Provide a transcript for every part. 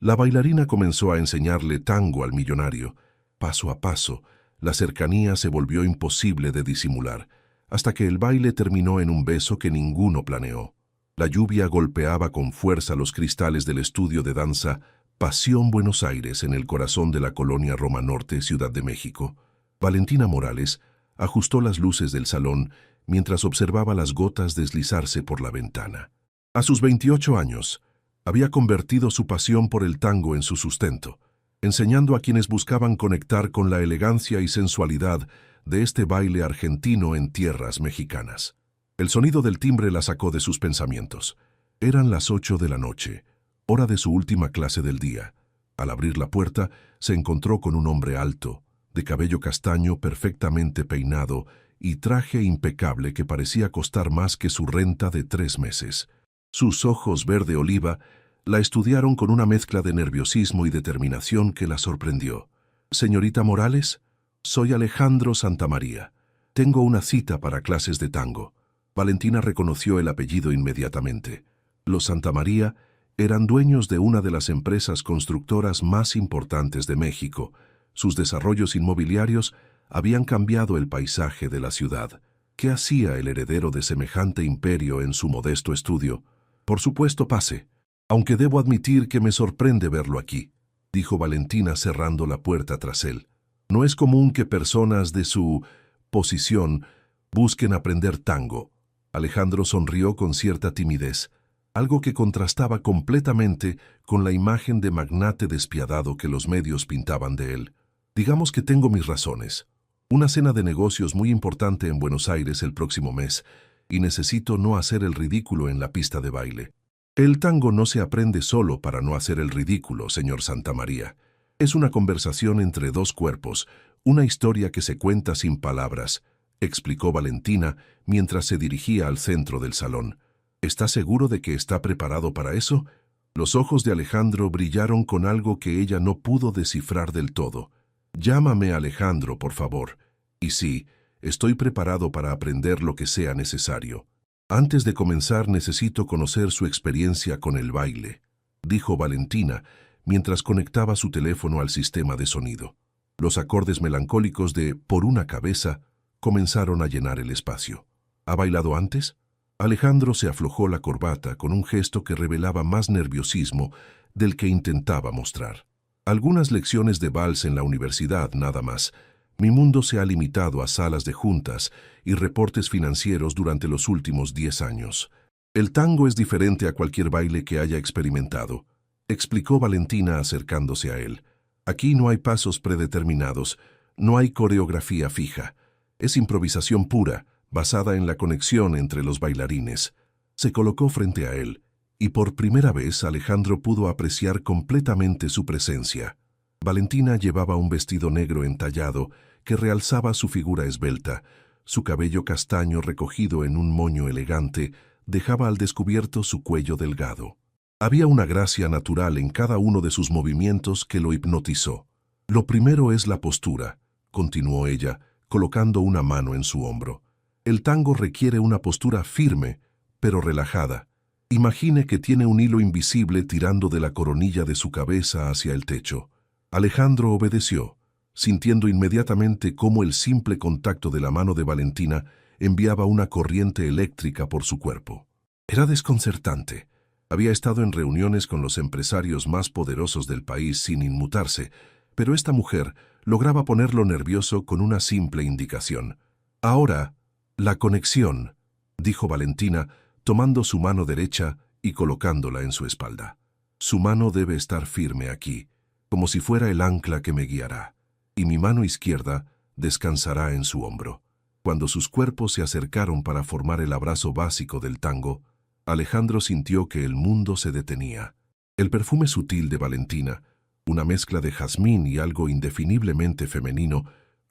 La bailarina comenzó a enseñarle tango al millonario. Paso a paso, la cercanía se volvió imposible de disimular, hasta que el baile terminó en un beso que ninguno planeó. La lluvia golpeaba con fuerza los cristales del estudio de danza Pasión Buenos Aires en el corazón de la colonia Roma Norte, Ciudad de México. Valentina Morales ajustó las luces del salón mientras observaba las gotas deslizarse por la ventana. A sus 28 años, había convertido su pasión por el tango en su sustento, enseñando a quienes buscaban conectar con la elegancia y sensualidad de este baile argentino en tierras mexicanas. El sonido del timbre la sacó de sus pensamientos. Eran las 8 de la noche, hora de su última clase del día. Al abrir la puerta, se encontró con un hombre alto, de cabello castaño perfectamente peinado y traje impecable que parecía costar más que su renta de 3 meses. Sus ojos verde oliva la estudiaron con una mezcla de nerviosismo y determinación que la sorprendió. «Señorita Morales, soy Alejandro Santamaría. Tengo una cita para clases de tango». Valentina reconoció el apellido inmediatamente. Los Santamaría eran dueños de una de las empresas constructoras más importantes de México. Sus desarrollos inmobiliarios habían cambiado el paisaje de la ciudad. ¿Qué hacía el heredero de semejante imperio en su modesto estudio? «Por supuesto, pase. Aunque debo admitir que me sorprende verlo aquí», dijo Valentina cerrando la puerta tras él. «No es común que personas de su posición busquen aprender tango». Alejandro sonrió con cierta timidez, algo que contrastaba completamente con la imagen de magnate despiadado que los medios pintaban de él. «Digamos que tengo mis razones. Una cena de negocios muy importante en Buenos Aires el próximo mes, y necesito no hacer el ridículo en la pista de baile». «El tango no se aprende solo para no hacer el ridículo, señor Santamaría. Es una conversación entre dos cuerpos, una historia que se cuenta sin palabras», explicó Valentina mientras se dirigía al centro del salón. «¿Está seguro de que está preparado para eso?» Los ojos de Alejandro brillaron con algo que ella no pudo descifrar del todo. «Llámame Alejandro, por favor. Y sí, estoy preparado para aprender lo que sea necesario. Antes de comenzar necesito conocer su experiencia con el baile», dijo Valentina mientras conectaba su teléfono al sistema de sonido. Los acordes melancólicos de «Por una cabeza» comenzaron a llenar el espacio. «¿Ha bailado antes?» Alejandro se aflojó la corbata con un gesto que revelaba más nerviosismo del que intentaba mostrar. «Algunas lecciones de vals en la universidad, nada más. Mi mundo se ha limitado a salas de juntas y reportes financieros durante los últimos 10 años. El tango es diferente a cualquier baile que haya experimentado», explicó Valentina acercándose a él. «Aquí no hay pasos predeterminados, no hay coreografía fija. Es improvisación pura, basada en la conexión entre los bailarines». Se colocó frente a él, y por primera vez Alejandro pudo apreciar completamente su presencia. Valentina llevaba un vestido negro entallado que realzaba su figura esbelta. Su cabello castaño recogido en un moño elegante dejaba al descubierto su cuello delgado. Había una gracia natural en cada uno de sus movimientos que lo hipnotizó. «Lo primero es la postura», continuó ella, colocando una mano en su hombro. «El tango requiere una postura firme, pero relajada. Imagine que tiene un hilo invisible tirando de la coronilla de su cabeza hacia el techo». Alejandro obedeció, sintiendo inmediatamente cómo el simple contacto de la mano de Valentina enviaba una corriente eléctrica por su cuerpo. Era desconcertante. Había estado en reuniones con los empresarios más poderosos del país sin inmutarse, pero esta mujer lograba ponerlo nervioso con una simple indicación. «Ahora, la conexión», dijo Valentina, tomando su mano derecha y colocándola en su espalda. «Su mano debe estar firme aquí, como si fuera el ancla que me guiará, y mi mano izquierda descansará en su hombro». Cuando sus cuerpos se acercaron para formar el abrazo básico del tango, Alejandro sintió que el mundo se detenía. El perfume sutil de Valentina, una mezcla de jazmín y algo indefiniblemente femenino,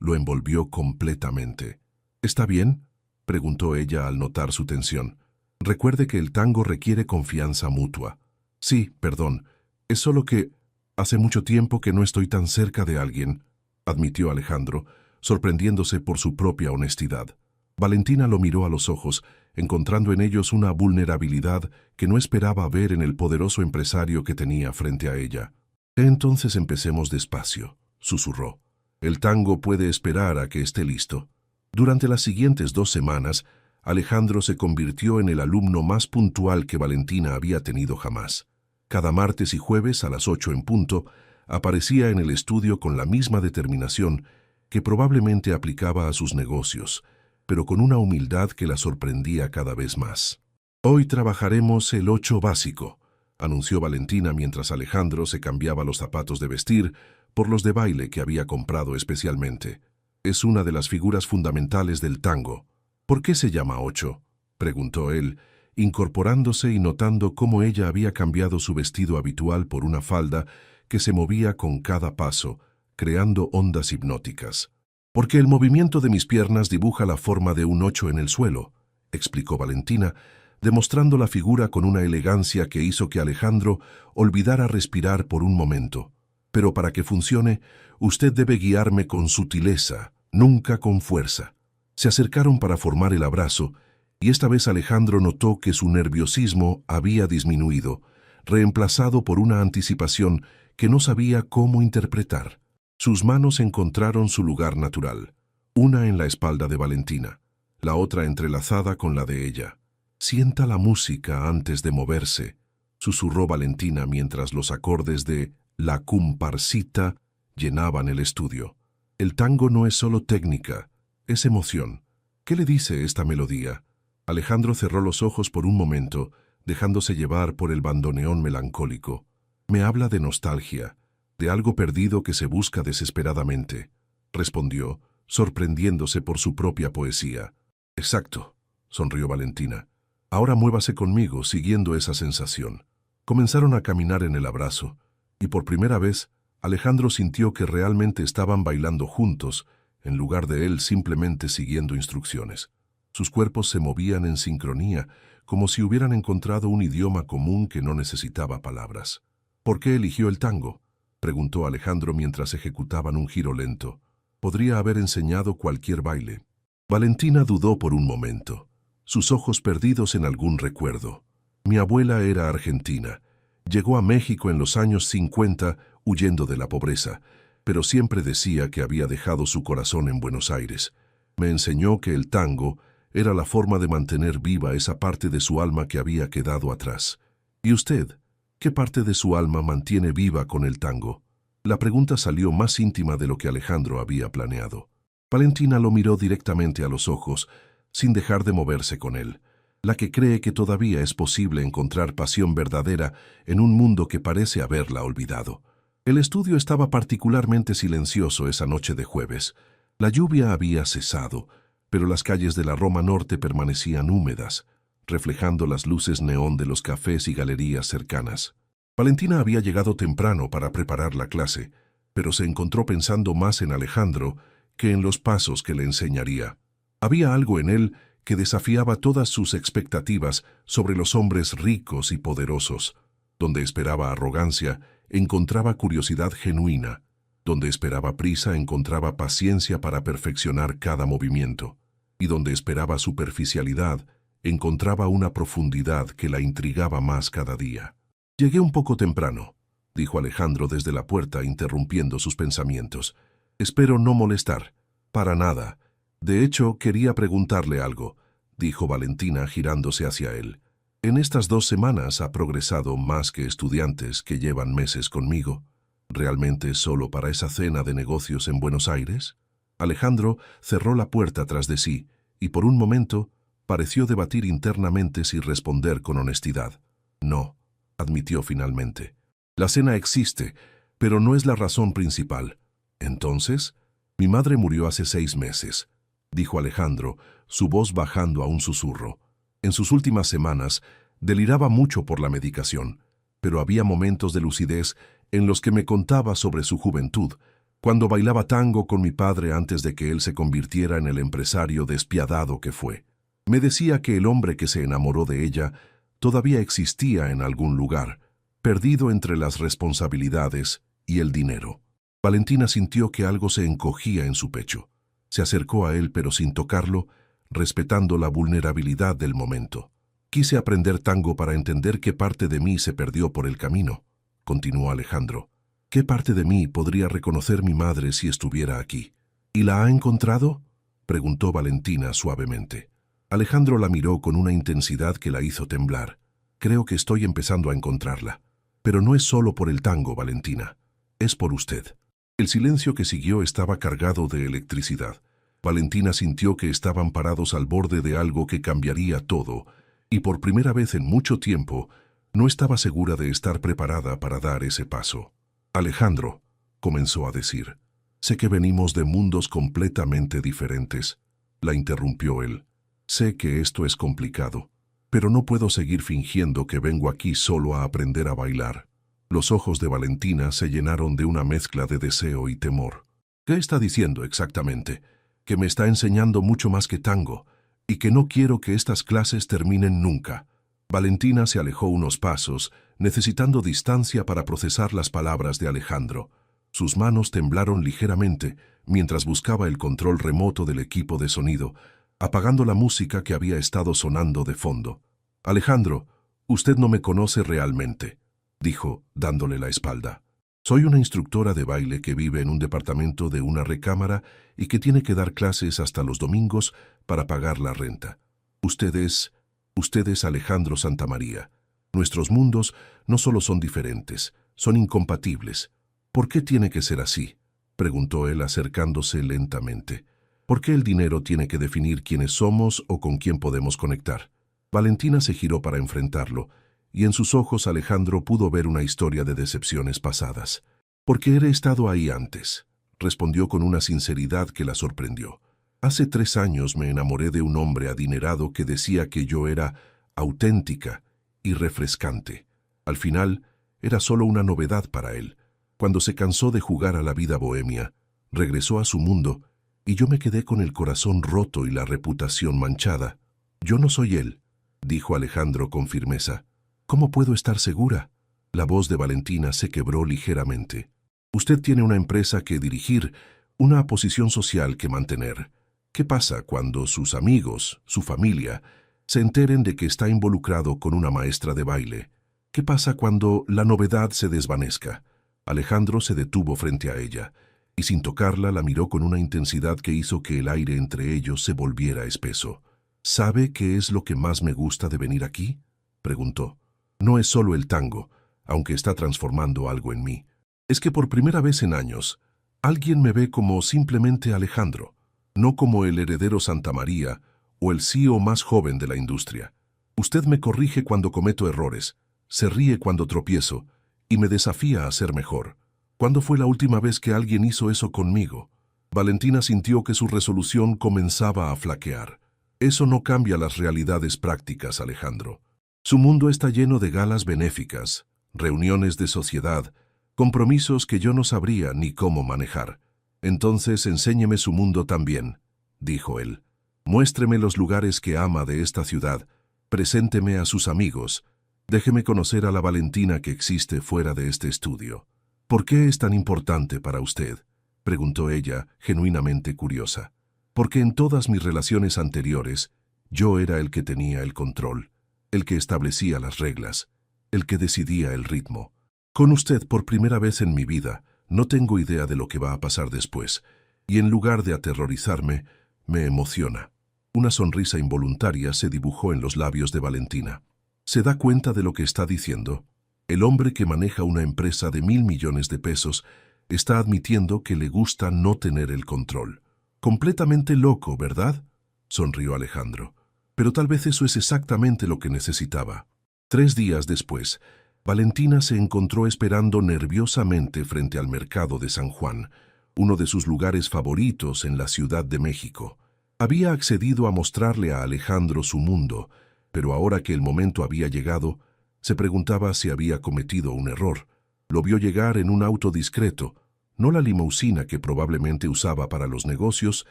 lo envolvió completamente. «¿Está bien?», preguntó ella al notar su tensión. «Recuerde que el tango requiere confianza mutua». «Sí, perdón, es solo que hace mucho tiempo que no estoy tan cerca de alguien», admitió Alejandro, sorprendiéndose por su propia honestidad. Valentina lo miró a los ojos, encontrando en ellos una vulnerabilidad que no esperaba ver en el poderoso empresario que tenía frente a ella. Entonces empecemos despacio, susurró. El tango puede esperar a que esté listo. Durante las siguientes 2 semanas, Alejandro se convirtió en el alumno más puntual que Valentina había tenido jamás. Cada martes y jueves a las 8 en punto, aparecía en el estudio con la misma determinación que probablemente aplicaba a sus negocios, pero con una humildad que la sorprendía cada vez más. Hoy trabajaremos el 8 básico, anunció Valentina mientras Alejandro se cambiaba los zapatos de vestir por los de baile que había comprado especialmente. Es una de las figuras fundamentales del tango. ¿Por qué se llama 8? Preguntó él, incorporándose y notando cómo ella había cambiado su vestido habitual por una falda que se movía con cada paso, creando ondas hipnóticas. Porque el movimiento de mis piernas dibuja la forma de un 8 en el suelo, explicó Valentina, demostrando la figura con una elegancia que hizo que Alejandro olvidara respirar por un momento. Pero para que funcione, usted debe guiarme con sutileza, nunca con fuerza. Se acercaron para formar el abrazo, y esta vez Alejandro notó que su nerviosismo había disminuido, reemplazado por una anticipación que no sabía cómo interpretar. Sus manos encontraron su lugar natural, una en la espalda de Valentina, la otra entrelazada con la de ella. «Sienta la música antes de moverse», susurró Valentina mientras los acordes de La Comparsita llenaban el estudio. El tango no es solo técnica, es emoción. ¿Qué le dice esta melodía? Alejandro cerró los ojos por un momento, dejándose llevar por el bandoneón melancólico. Me habla de nostalgia, de algo perdido que se busca desesperadamente, respondió, sorprendiéndose por su propia poesía. Exacto, sonrió Valentina. Ahora muévase conmigo, siguiendo esa sensación. Comenzaron a caminar en el abrazo, y por primera vez, Alejandro sintió que realmente estaban bailando juntos, en lugar de él simplemente siguiendo instrucciones. Sus cuerpos se movían en sincronía, como si hubieran encontrado un idioma común que no necesitaba palabras. ¿Por qué eligió el tango?, preguntó Alejandro mientras ejecutaban un giro lento. Podría haber enseñado cualquier baile. Valentina dudó por un momento, sus ojos perdidos en algún recuerdo. Mi abuela era argentina. Llegó a México en los años 50 huyendo de la pobreza, pero siempre decía que había dejado su corazón en Buenos Aires. Me enseñó que el tango era la forma de mantener viva esa parte de su alma que había quedado atrás. ¿Y usted? ¿Qué parte de su alma mantiene viva con el tango? La pregunta salió más íntima de lo que Alejandro había planeado. Valentina lo miró directamente a los ojos, sin dejar de moverse con él. La que cree que todavía es posible encontrar pasión verdadera en un mundo que parece haberla olvidado. El estudio estaba particularmente silencioso esa noche de jueves. La lluvia había cesado, pero las calles de la Roma Norte permanecían húmedas, reflejando las luces neón de los cafés y galerías cercanas. Valentina había llegado temprano para preparar la clase, pero se encontró pensando más en Alejandro que en los pasos que le enseñaría. Había algo en él que desafiaba todas sus expectativas sobre los hombres ricos y poderosos. Donde esperaba arrogancia, encontraba curiosidad genuina. Donde esperaba prisa, encontraba paciencia para perfeccionar cada movimiento. Y donde esperaba superficialidad, encontraba una profundidad que la intrigaba más cada día. «Llegué un poco temprano», dijo Alejandro desde la puerta, interrumpiendo sus pensamientos. «Espero no molestar». «Para nada. De hecho, quería preguntarle algo», dijo Valentina girándose hacia él. «En estas 2 semanas ha progresado más que estudiantes que llevan meses conmigo. ¿Realmente solo para esa cena de negocios en Buenos Aires?» Alejandro cerró la puerta tras de sí y por un momento pareció debatir internamente si responder con honestidad. «No», admitió finalmente. «La cena existe, pero no es la razón principal». «¿Entonces?» «Mi madre murió hace 6 meses», dijo Alejandro, su voz bajando a un susurro. En sus últimas semanas deliraba mucho por la medicación, pero había momentos de lucidez en los que me contaba sobre su juventud, cuando bailaba tango con mi padre antes de que él se convirtiera en el empresario despiadado que fue. Me decía que el hombre que se enamoró de ella todavía existía en algún lugar, perdido entre las responsabilidades y el dinero. Valentina sintió que algo se encogía en su pecho. Se acercó a él, pero sin tocarlo, respetando la vulnerabilidad del momento. Quise aprender tango para entender qué parte de mí se perdió por el camino, continuó Alejandro. ¿Qué parte de mí podría reconocer mi madre si estuviera aquí? ¿Y la ha encontrado?, preguntó Valentina suavemente. Alejandro la miró con una intensidad que la hizo temblar. Creo que estoy empezando a encontrarla. Pero no es solo por el tango, Valentina. Es por usted. El silencio que siguió estaba cargado de electricidad. Valentina sintió que estaban parados al borde de algo que cambiaría todo, y por primera vez en mucho tiempo no estaba segura de estar preparada para dar ese paso. Alejandro, comenzó a decir, sé que venimos de mundos completamente diferentes. La interrumpió él. Sé que esto es complicado, pero no puedo seguir fingiendo que vengo aquí solo a aprender a bailar. Los ojos de Valentina se llenaron de una mezcla de deseo y temor. ¿Qué está diciendo exactamente? Que me está enseñando mucho más que tango, y que no quiero que estas clases terminen nunca. Valentina se alejó unos pasos, necesitando distancia para procesar las palabras de Alejandro. Sus manos temblaron ligeramente mientras buscaba el control remoto del equipo de sonido, apagando la música que había estado sonando de fondo. Alejandro, usted no me conoce realmente, dijo, dándole la espalda. Soy una instructora de baile que vive en un departamento de una recámara y que tiene que dar clases hasta los domingos para pagar la renta. Usted es Alejandro Santamaría. Nuestros mundos no solo son diferentes, son incompatibles. ¿Por qué tiene que ser así?, preguntó él acercándose lentamente. ¿Por qué el dinero tiene que definir quiénes somos o con quién podemos conectar? Valentina se giró para enfrentarlo, y en sus ojos Alejandro pudo ver una historia de decepciones pasadas. «Porque he estado ahí antes», respondió con una sinceridad que la sorprendió. «Hace 3 años me enamoré de un hombre adinerado que decía que yo era auténtica y refrescante. Al final, era solo una novedad para él. Cuando se cansó de jugar a la vida bohemia, regresó a su mundo, y yo me quedé con el corazón roto y la reputación manchada. Yo no soy él», dijo Alejandro con firmeza. «¿Cómo puedo estar segura?». La voz de Valentina se quebró ligeramente. «Usted tiene una empresa que dirigir, una posición social que mantener. ¿Qué pasa cuando sus amigos, su familia, se enteren de que está involucrado con una maestra de baile? ¿Qué pasa cuando la novedad se desvanezca?». Alejandro se detuvo frente a ella, y sin tocarla la miró con una intensidad que hizo que el aire entre ellos se volviera espeso. «¿Sabe qué es lo que más me gusta de venir aquí?», preguntó. «No es solo el tango, aunque está transformando algo en mí. Es que por primera vez en años, alguien me ve como simplemente Alejandro, no como el heredero Santamaría o el CEO más joven de la industria. Usted me corrige cuando cometo errores, se ríe cuando tropiezo y me desafía a ser mejor. ¿Cuándo fue la última vez que alguien hizo eso conmigo?». Valentina sintió que su resolución comenzaba a flaquear. «Eso no cambia las realidades prácticas, Alejandro. Su mundo está lleno de galas benéficas, reuniones de sociedad, compromisos que yo no sabría ni cómo manejar. Entonces enséñeme su mundo también», dijo él. «Muéstreme los lugares que ama de esta ciudad, presénteme a sus amigos, déjeme conocer a la Valentina que existe fuera de este estudio». «¿Por qué es tan importante para usted?», preguntó ella, genuinamente curiosa. «Porque en todas mis relaciones anteriores, yo era el que tenía el control, el que establecía las reglas, el que decidía el ritmo. Con usted, por primera vez en mi vida, no tengo idea de lo que va a pasar después, y en lugar de aterrorizarme, me emociona». Una sonrisa involuntaria se dibujó en los labios de Valentina. ¿Se da cuenta de lo que está diciendo? El hombre que maneja una empresa de 1.000 millones de pesos está admitiendo que le gusta no tener el control. «Completamente loco, ¿verdad?», sonrió Alejandro. «Pero tal vez eso es exactamente lo que necesitaba». 3 días después, Valentina se encontró esperando nerviosamente frente al mercado de San Juan, uno de sus lugares favoritos en la Ciudad de México. Había accedido a mostrarle a Alejandro su mundo, pero ahora que el momento había llegado, se preguntaba si había cometido un error. Lo vio llegar en un auto discreto, no la limusina que probablemente usaba para los negocios,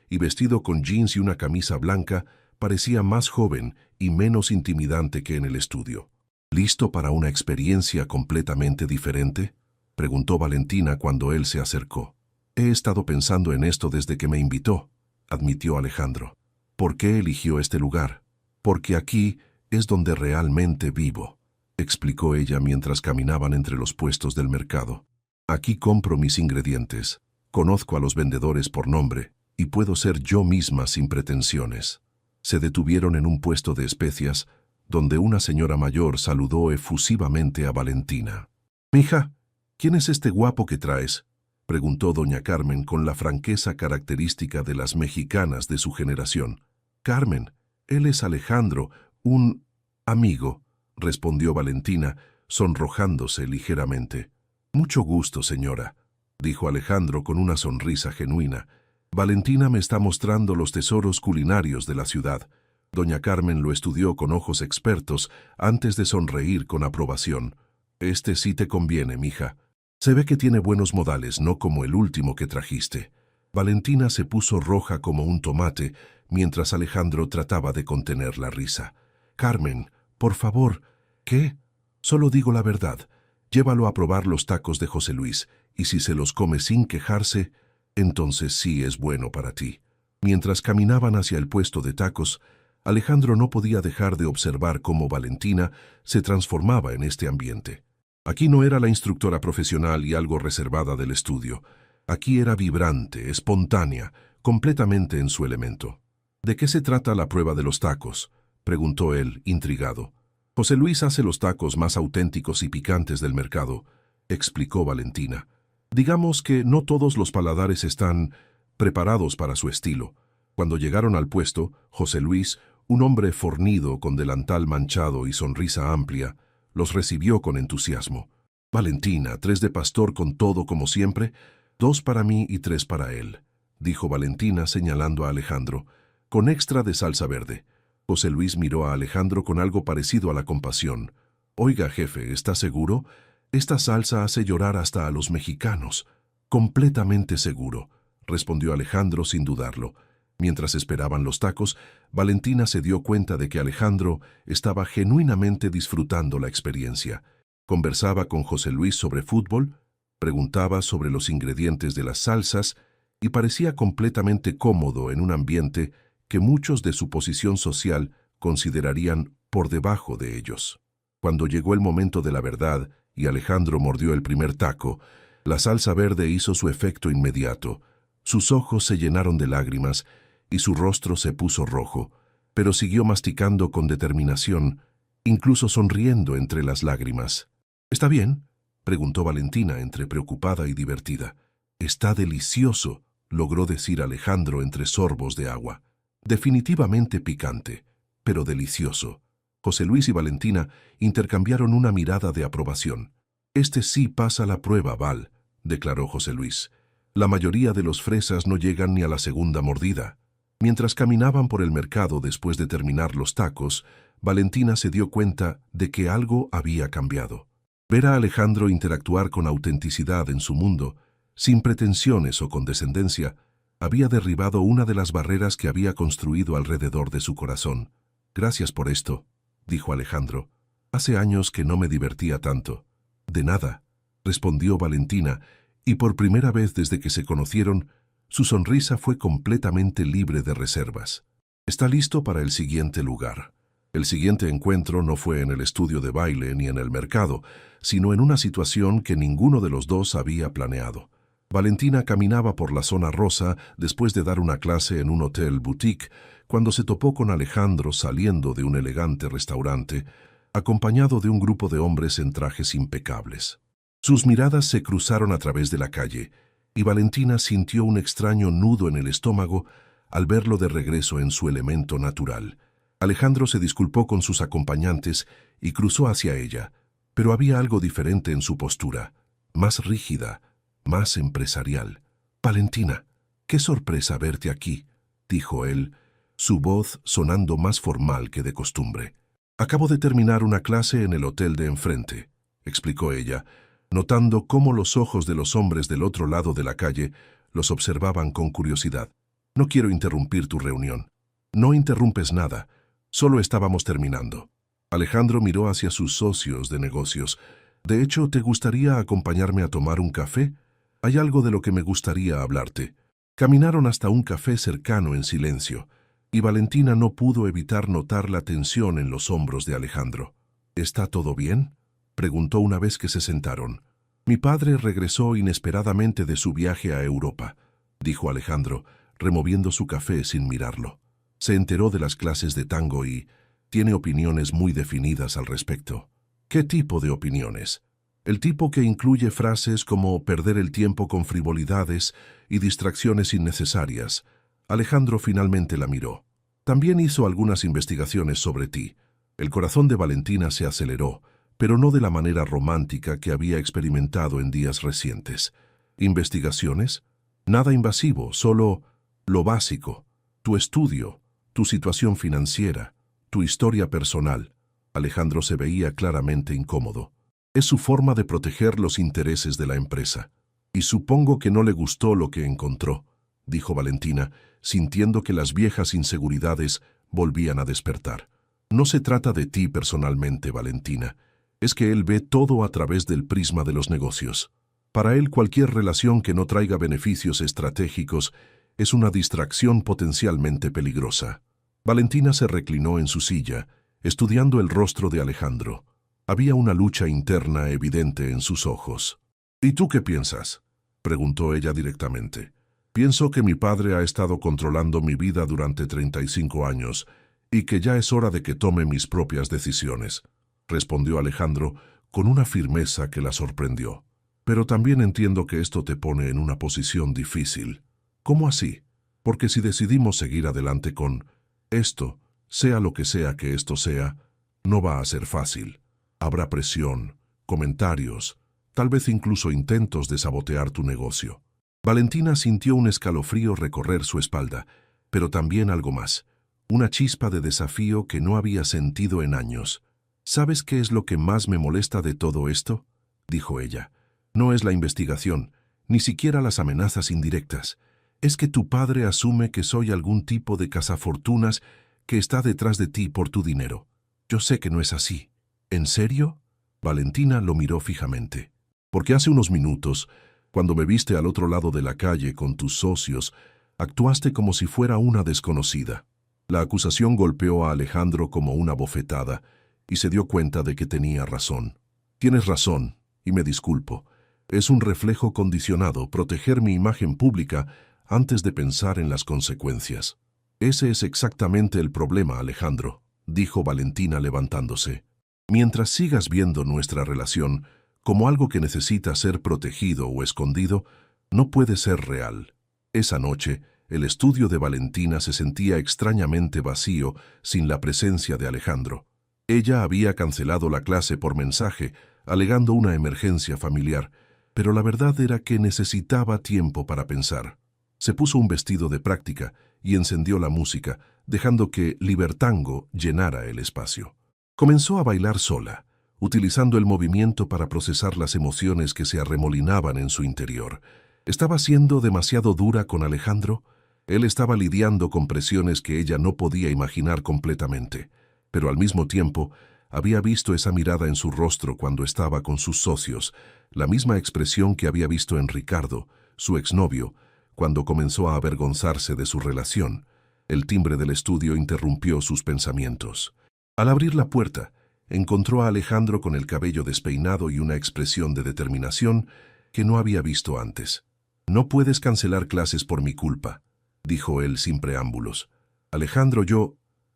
y vestido con jeans y una camisa blanca, parecía más joven y menos intimidante que en el estudio. «¿Listo para una experiencia completamente diferente?», preguntó Valentina cuando él se acercó. «He estado pensando en esto desde que me invitó», admitió Alejandro. ¿Por qué eligió este lugar? Porque aquí es donde realmente vivo, explicó ella mientras caminaban entre los puestos del mercado. Aquí compro mis ingredientes, conozco a los vendedores por nombre y puedo ser yo misma sin pretensiones. Se detuvieron en un puesto de especias donde una señora mayor saludó efusivamente a Valentina. «Mija, ¿quién es este guapo que traes?», preguntó doña Carmen con la franqueza característica de las mexicanas de su generación. «Carmen, él es Alejandro, un amigo», respondió Valentina, sonrojándose ligeramente. «Mucho gusto, señora», dijo Alejandro con una sonrisa genuina. «Valentina me está mostrando los tesoros culinarios de la ciudad». Doña Carmen lo estudió con ojos expertos antes de sonreír con aprobación. «Este sí te conviene, mija. Se ve que tiene buenos modales, no como el último que trajiste». Valentina se puso roja como un tomate, mientras Alejandro trataba de contener la risa. «Carmen, por favor». «¿Qué? Solo digo la verdad. Llévalo a probar los tacos de José Luis, y si se los come sin quejarse, entonces sí es bueno para ti». Mientras caminaban hacia el puesto de tacos, Alejandro no podía dejar de observar cómo Valentina se transformaba en este ambiente. Aquí no era la instructora profesional y algo reservada del estudio. Aquí era vibrante, espontánea, completamente en su elemento. «¿De qué se trata la prueba de los tacos?», preguntó él, intrigado. «José Luis hace los tacos más auténticos y picantes del mercado», explicó Valentina. «Digamos que no todos los paladares están preparados para su estilo». Cuando llegaron al puesto, José Luis, un hombre fornido con delantal manchado y sonrisa amplia, los recibió con entusiasmo. «Valentina, 3 de pastor con todo como siempre, 2 para mí y 3 para él», dijo Valentina señalando a Alejandro, «con extra de salsa verde». José Luis miró a Alejandro con algo parecido a la compasión. «Oiga, jefe, ¿está seguro? Esta salsa hace llorar hasta a los mexicanos». «Completamente seguro», respondió Alejandro sin dudarlo. Mientras esperaban los tacos, Valentina se dio cuenta de que Alejandro estaba genuinamente disfrutando la experiencia. Conversaba con José Luis sobre fútbol, preguntaba sobre los ingredientes de las salsas y parecía completamente cómodo en un ambiente que muchos de su posición social considerarían por debajo de ellos. Cuando llegó el momento de la verdad y Alejandro mordió el primer taco, la salsa verde hizo su efecto inmediato. Sus ojos se llenaron de lágrimas y su rostro se puso rojo, pero siguió masticando con determinación, incluso sonriendo entre las lágrimas. «¿Está bien?», preguntó Valentina entre preocupada y divertida. «Está delicioso», logró decir Alejandro entre sorbos de agua. «Definitivamente picante, pero delicioso». José Luis y Valentina intercambiaron una mirada de aprobación. «Este sí pasa la prueba, Val», declaró José Luis. «La mayoría de los fresas no llegan ni a la segunda mordida». Mientras caminaban por el mercado después de terminar los tacos, Valentina se dio cuenta de que algo había cambiado. Ver a Alejandro interactuar con autenticidad en su mundo, sin pretensiones o condescendencia, había derribado una de las barreras que había construido alrededor de su corazón. «Gracias por esto», dijo Alejandro. «Hace años que no me divertía tanto». «De nada», respondió Valentina, y por primera vez desde que se conocieron, su sonrisa fue completamente libre de reservas. «Está listo para el siguiente lugar». El siguiente encuentro no fue en el estudio de baile ni en el mercado, sino en una situación que ninguno de los dos había planeado. Valentina caminaba por la zona rosa después de dar una clase en un hotel boutique, cuando se topó con Alejandro saliendo de un elegante restaurante, acompañado de un grupo de hombres en trajes impecables. Sus miradas se cruzaron a través de la calle, y Valentina sintió un extraño nudo en el estómago al verlo de regreso en su elemento natural. Alejandro se disculpó con sus acompañantes y cruzó hacia ella, pero había algo diferente en su postura, más rígida, más empresarial. «Valentina, qué sorpresa verte aquí», dijo él, su voz sonando más formal que de costumbre. «Acabo de terminar una clase en el hotel de enfrente», explicó ella, notando cómo los ojos de los hombres del otro lado de la calle los observaban con curiosidad. «No quiero interrumpir tu reunión». «No interrumpes nada, solo estábamos terminando». Alejandro miró hacia sus socios de negocios. «De hecho, ¿te gustaría acompañarme a tomar un café? Hay algo de lo que me gustaría hablarte». Caminaron hasta un café cercano en silencio. Y Valentina no pudo evitar notar la tensión en los hombros de Alejandro. ¿Está todo bien?, preguntó una vez que se sentaron. Mi padre regresó inesperadamente de su viaje a Europa, dijo Alejandro, removiendo su café sin mirarlo. Se enteró de las clases de tango y tiene opiniones muy definidas al respecto. ¿Qué tipo de opiniones? El tipo que incluye frases como perder el tiempo con frivolidades y distracciones innecesarias. Alejandro finalmente la miró. También hizo algunas investigaciones sobre ti. El corazón de Valentina se aceleró, pero no de la manera romántica que había experimentado en días recientes. ¿Investigaciones? Nada invasivo, solo lo básico. Tu estudio, tu situación financiera, tu historia personal. Alejandro se veía claramente incómodo. Es su forma de proteger los intereses de la empresa. Y supongo que no le gustó lo que encontró, dijo Valentina, sintiendo que las viejas inseguridades volvían a despertar. No se trata de ti personalmente, Valentina. Es que él ve todo a través del prisma de los negocios. Para él, cualquier relación que no traiga beneficios estratégicos es una distracción potencialmente peligrosa. Valentina se reclinó en su silla, estudiando el rostro de Alejandro. Había una lucha interna evidente en sus ojos. ¿Y tú qué piensas?, preguntó ella directamente. Pienso que mi padre ha estado controlando mi vida durante 35 años y que ya es hora de que tome mis propias decisiones, respondió Alejandro con una firmeza que la sorprendió. Pero también entiendo que esto te pone en una posición difícil. ¿Cómo así? Porque si decidimos seguir adelante con esto, sea lo que sea que esto sea, no va a ser fácil. Habrá presión, comentarios, tal vez incluso intentos de sabotear tu negocio. Valentina sintió un escalofrío recorrer su espalda, pero también algo más, una chispa de desafío que no había sentido en años. ¿Sabes qué es lo que más me molesta de todo esto?, dijo ella. No es la investigación, ni siquiera las amenazas indirectas. Es que tu padre asume que soy algún tipo de cazafortunas que está detrás de ti por tu dinero. Yo sé que no es así. ¿En serio? Valentina lo miró fijamente. Porque hace unos minutos, cuando me viste al otro lado de la calle con tus socios, actuaste como si fuera una desconocida. La acusación golpeó a Alejandro como una bofetada y se dio cuenta de que tenía razón. Tienes razón, y me disculpo. Es un reflejo condicionado proteger mi imagen pública antes de pensar en las consecuencias. Ese es exactamente el problema, Alejandro, dijo Valentina levantándose. Mientras sigas viendo nuestra relación como algo que necesita ser protegido o escondido, no puede ser real. Esa noche, el estudio de Valentina se sentía extrañamente vacío sin la presencia de Alejandro. Ella había cancelado la clase por mensaje, alegando una emergencia familiar, pero la verdad era que necesitaba tiempo para pensar. Se puso un vestido de práctica y encendió la música, dejando que Libertango llenara el espacio. Comenzó a bailar sola, utilizando el movimiento para procesar las emociones que se arremolinaban en su interior. ¿Estaba siendo demasiado dura con Alejandro? Él estaba lidiando con presiones que ella no podía imaginar completamente, pero al mismo tiempo había visto esa mirada en su rostro cuando estaba con sus socios, la misma expresión que había visto en Ricardo, su exnovio, cuando comenzó a avergonzarse de su relación. El timbre del estudio interrumpió sus pensamientos. Al abrir la puerta, encontró a Alejandro con el cabello despeinado y una expresión de determinación que no había visto antes. «No puedes cancelar clases por mi culpa», dijo él sin preámbulos. «Alejandro,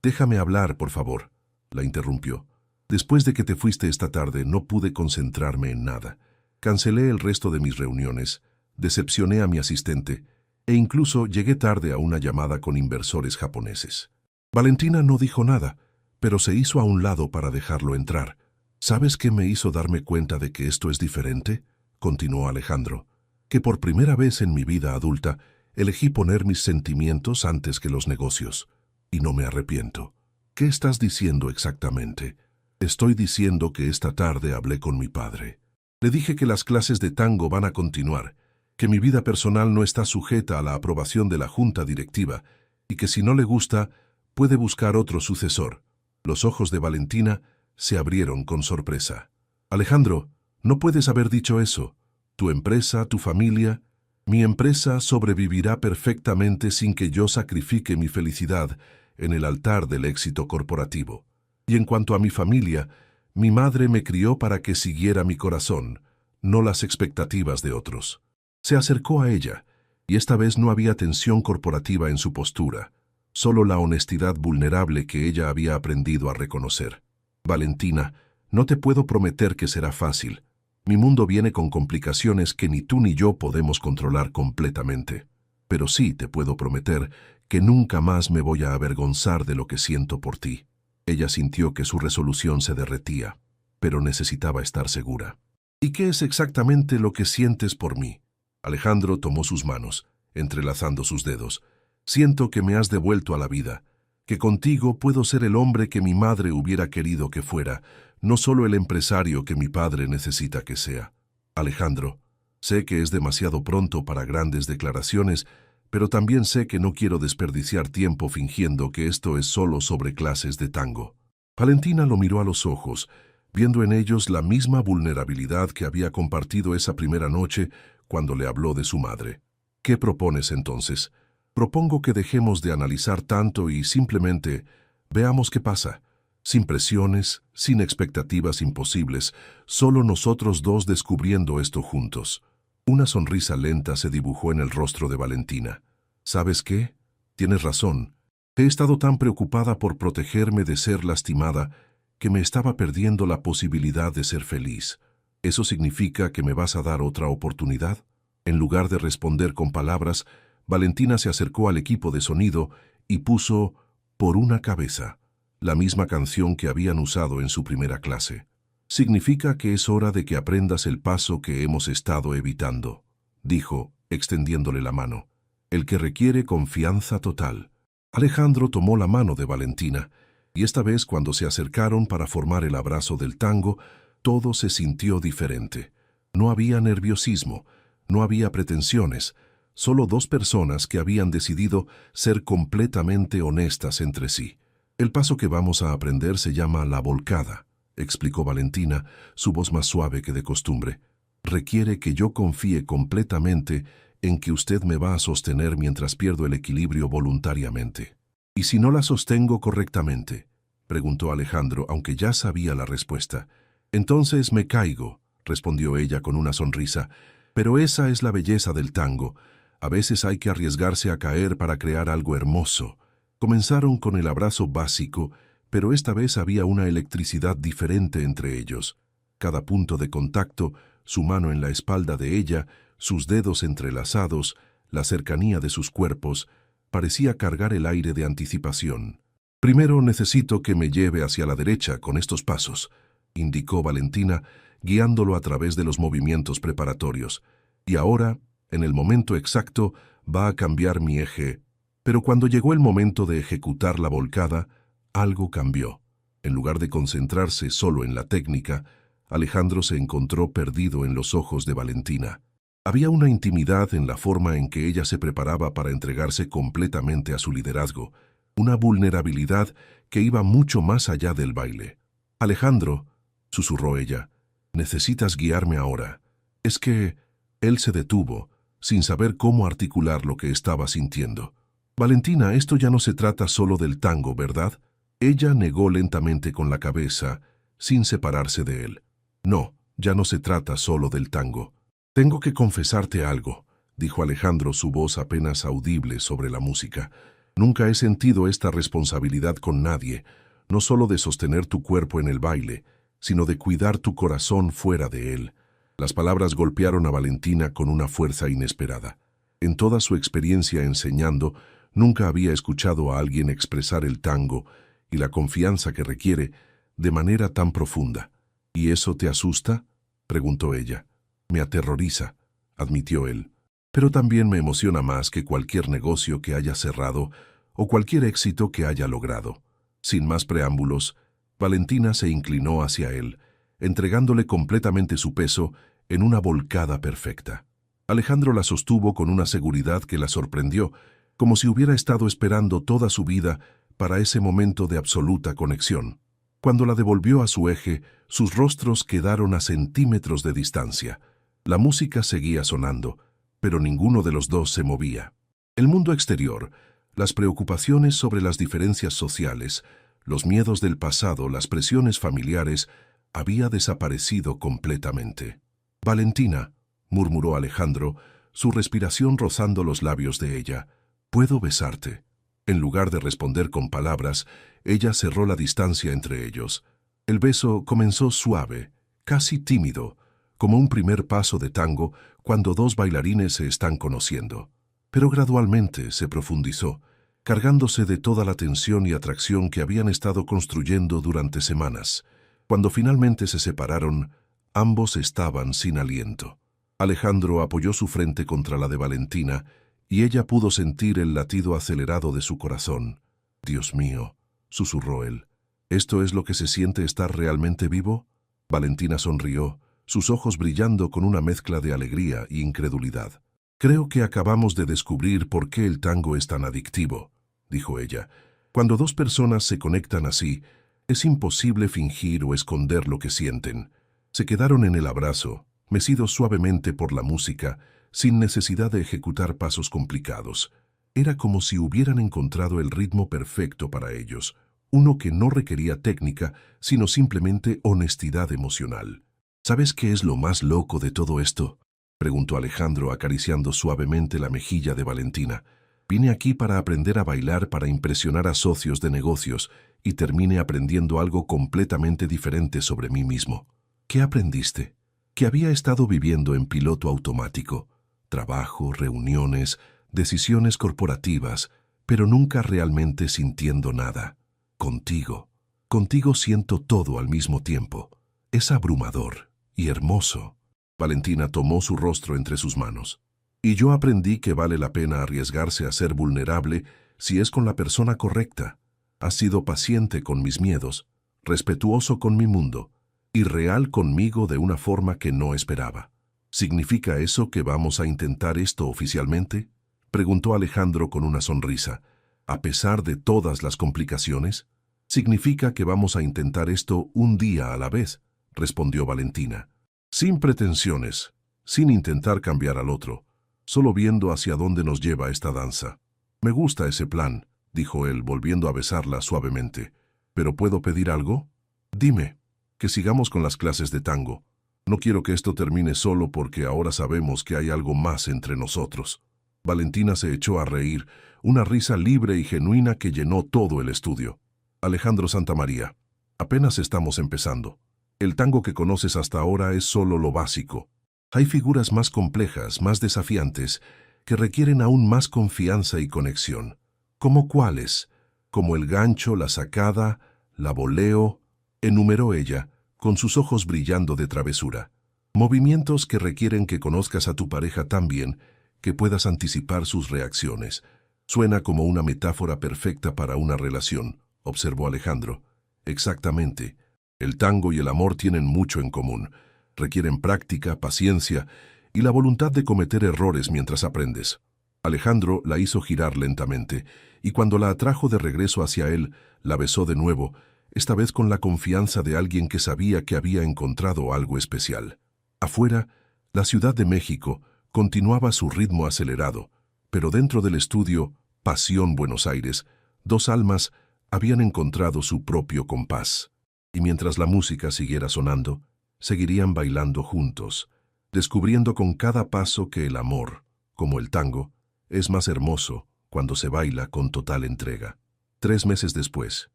déjame hablar, por favor», la interrumpió. «Después de que te fuiste esta tarde, no pude concentrarme en nada. Cancelé el resto de mis reuniones, decepcioné a mi asistente e incluso llegué tarde a una llamada con inversores japoneses». Valentina no dijo nada, pero se hizo a un lado para dejarlo entrar. «¿Sabes qué me hizo darme cuenta de que esto es diferente?», continuó Alejandro. «Que por primera vez en mi vida adulta elegí poner mis sentimientos antes que los negocios. Y no me arrepiento». «¿Qué estás diciendo exactamente?». «Estoy diciendo que esta tarde hablé con mi padre. Le dije que las clases de tango van a continuar, que mi vida personal no está sujeta a la aprobación de la junta directiva y que si no le gusta, puede buscar otro sucesor». Los ojos de Valentina se abrieron con sorpresa. «Alejandro, no puedes haber dicho eso. Tu empresa, tu familia...». «Mi empresa sobrevivirá perfectamente sin que yo sacrifique mi felicidad en el altar del éxito corporativo. Y en cuanto a mi familia, mi madre me crió para que siguiera mi corazón, no las expectativas de otros. Se acercó a ella, y esta vez no había tensión corporativa en su postura, solo la honestidad vulnerable que ella había aprendido a reconocer. Valentina, no te puedo prometer que será fácil. Mi mundo viene con complicaciones que ni tú ni yo podemos controlar completamente. Pero sí te puedo prometer que nunca más me voy a avergonzar de lo que siento por ti. Ella sintió que su resolución se derretía, pero necesitaba estar segura. ¿Y qué es exactamente lo que sientes por mí? Alejandro tomó sus manos, entrelazando sus dedos. Siento que me has devuelto a la vida, que contigo puedo ser el hombre que mi madre hubiera querido que fuera, no solo el empresario que mi padre necesita que sea. Alejandro, sé que es demasiado pronto para grandes declaraciones, pero también sé que no quiero desperdiciar tiempo fingiendo que esto es solo sobre clases de tango. Valentina lo miró a los ojos, viendo en ellos la misma vulnerabilidad que había compartido esa primera noche cuando le habló de su madre. ¿Qué propones entonces? Propongo que dejemos de analizar tanto y simplemente veamos qué pasa. Sin presiones, sin expectativas imposibles, solo nosotros dos descubriendo esto juntos. Una sonrisa lenta se dibujó en el rostro de Valentina. ¿Sabes qué? Tienes razón. He estado tan preocupada por protegerme de ser lastimada que me estaba perdiendo la posibilidad de ser feliz. ¿Eso significa que me vas a dar otra oportunidad? En lugar de responder con palabras, Valentina se acercó al equipo de sonido y puso Por una cabeza, la misma canción que habían usado en su primera clase. Significa que es hora de que aprendas el paso que hemos estado evitando, dijo, extendiéndole la mano, el que requiere confianza total. Alejandro tomó la mano de Valentina, y esta vez cuando se acercaron para formar el abrazo del tango, todo se sintió diferente. No había nerviosismo, no había pretensiones, solo dos personas que habían decidido ser completamente honestas entre sí. El paso que vamos a aprender se llama la volcada, explicó Valentina, su voz más suave que de costumbre. Requiere que yo confíe completamente en que usted me va a sostener mientras pierdo el equilibrio voluntariamente. ¿Y si no la sostengo correctamente?, preguntó Alejandro, aunque ya sabía la respuesta. Entonces me caigo, respondió ella con una sonrisa. Pero esa es la belleza del tango. A veces hay que arriesgarse a caer para crear algo hermoso. Comenzaron con el abrazo básico, pero esta vez había una electricidad diferente entre ellos. Cada punto de contacto, su mano en la espalda de ella, sus dedos entrelazados, la cercanía de sus cuerpos, parecía cargar el aire de anticipación. Primero necesito que me lleve hacia la derecha con estos pasos, indicó Valentina, guiándolo a través de los movimientos preparatorios. Y ahora, en el momento exacto, va a cambiar mi eje. Pero cuando llegó el momento de ejecutar la volcada, algo cambió. En lugar de concentrarse solo en la técnica, Alejandro se encontró perdido en los ojos de Valentina. Había una intimidad en la forma en que ella se preparaba para entregarse completamente a su liderazgo, una vulnerabilidad que iba mucho más allá del baile. Alejandro, susurró ella, necesitas guiarme ahora. Es que... Él se detuvo, sin saber cómo articular lo que estaba sintiendo. Valentina, esto ya no se trata solo del tango, ¿verdad? Ella negó lentamente con la cabeza, sin separarse de él. No, ya no se trata solo del tango. Tengo que confesarte algo, dijo Alejandro, su voz apenas audible sobre la música. Nunca he sentido esta responsabilidad con nadie, no solo de sostener tu cuerpo en el baile, sino de cuidar tu corazón fuera de él. Las palabras golpearon a Valentina con una fuerza inesperada. En toda su experiencia enseñando, nunca había escuchado a alguien expresar el tango y la confianza que requiere de manera tan profunda. ¿Y eso te asusta?, preguntó ella. Me aterroriza, admitió él. Pero también me emociona más que cualquier negocio que haya cerrado o cualquier éxito que haya logrado. Sin más preámbulos, Valentina se inclinó hacia él, entregándole completamente su peso en una volcada perfecta. Alejandro la sostuvo con una seguridad que la sorprendió, como si hubiera estado esperando toda su vida para ese momento de absoluta conexión. Cuando la devolvió a su eje, sus rostros quedaron a centímetros de distancia. La música seguía sonando, pero ninguno de los dos se movía. El mundo exterior, Las preocupaciones sobre las diferencias sociales, los miedos del pasado, las presiones familiares, había desaparecido completamente. «Valentina», murmuró Alejandro, su respiración rozando los labios de ella, «¿puedo besarte?». En lugar de responder con palabras, ella cerró la distancia entre ellos. El beso comenzó suave, casi tímido, como un primer paso de tango cuando dos bailarines se están conociendo. Pero gradualmente se profundizó, cargándose de toda la tensión y atracción que habían estado construyendo durante semanas. Cuando finalmente se separaron, ambos estaban sin aliento. Alejandro apoyó su frente contra la de Valentina y ella pudo sentir el latido acelerado de su corazón. «Dios mío», susurró él, «¿esto es lo que se siente estar realmente vivo?». Valentina sonrió, sus ojos brillando con una mezcla de alegría y incredulidad. «Creo que acabamos de descubrir por qué el tango es tan adictivo», dijo ella. «Cuando dos personas se conectan así, es imposible fingir o esconder lo que sienten». Se quedaron en el abrazo, mecidos suavemente por la música, sin necesidad de ejecutar pasos complicados. Era como si hubieran encontrado el ritmo perfecto para ellos, uno que no requería técnica, sino simplemente honestidad emocional. «¿Sabes qué es lo más loco de todo esto?», preguntó Alejandro acariciando suavemente la mejilla de Valentina. «Vine aquí para aprender a bailar para impresionar a socios de negocios y terminé aprendiendo algo completamente diferente sobre mí mismo». «¿Qué aprendiste?». «Que había estado viviendo en piloto automático. Trabajo, reuniones, decisiones corporativas, pero nunca realmente sintiendo nada. Contigo siento todo al mismo tiempo. Es abrumador y hermoso». Valentina tomó su rostro entre sus manos. «Y yo aprendí que vale la pena arriesgarse a ser vulnerable si es con la persona correcta. Has sido paciente con mis miedos, respetuoso con mi mundo y real conmigo de una forma que no esperaba». «¿Significa eso que vamos a intentar esto oficialmente?», preguntó Alejandro con una sonrisa. «¿A pesar de todas las complicaciones?». «Significa que vamos a intentar esto un día a la vez», respondió Valentina. «Sin pretensiones, sin intentar cambiar al otro, solo viendo hacia dónde nos lleva esta danza». «Me gusta ese plan», dijo él, volviendo a besarla suavemente. «¿Pero puedo pedir algo?». «Dime». «Que sigamos con las clases de tango. No quiero que esto termine solo porque ahora sabemos que hay algo más entre nosotros». Valentina se echó a reír, una risa libre y genuina que llenó todo el estudio. «Alejandro Santamaría, apenas estamos empezando. El tango que conoces hasta ahora es solo lo básico. Hay figuras más complejas, más desafiantes, que requieren aún más confianza y conexión. ¿Cómo cuáles? Como el gancho, la sacada, la voleo», enumeró ella, con sus ojos brillando de travesura. «Movimientos que requieren que conozcas a tu pareja tan bien que puedas anticipar sus reacciones. Suena como una metáfora perfecta para una relación», observó Alejandro. «Exactamente. El tango y el amor tienen mucho en común. Requieren práctica, paciencia y la voluntad de cometer errores mientras aprendes». Alejandro la hizo girar lentamente, y cuando la atrajo de regreso hacia él, la besó de nuevo, esta vez con la confianza de alguien que sabía que había encontrado algo especial. Afuera, la Ciudad de México continuaba su ritmo acelerado, pero dentro del estudio Pasión Buenos Aires, dos almas habían encontrado su propio compás. Y mientras la música siguiera sonando, seguirían bailando juntos, descubriendo con cada paso que el amor, como el tango, es más hermoso cuando se baila con total entrega. 3 meses después,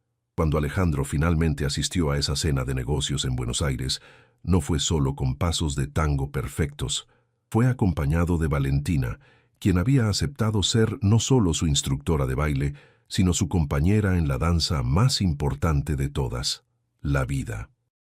cuando Alejandro finalmente asistió a esa cena de negocios en Buenos Aires, no fue solo con pasos de tango perfectos, fue acompañado de Valentina, quien había aceptado ser no solo su instructora de baile, sino su compañera en la danza más importante de todas, la vida.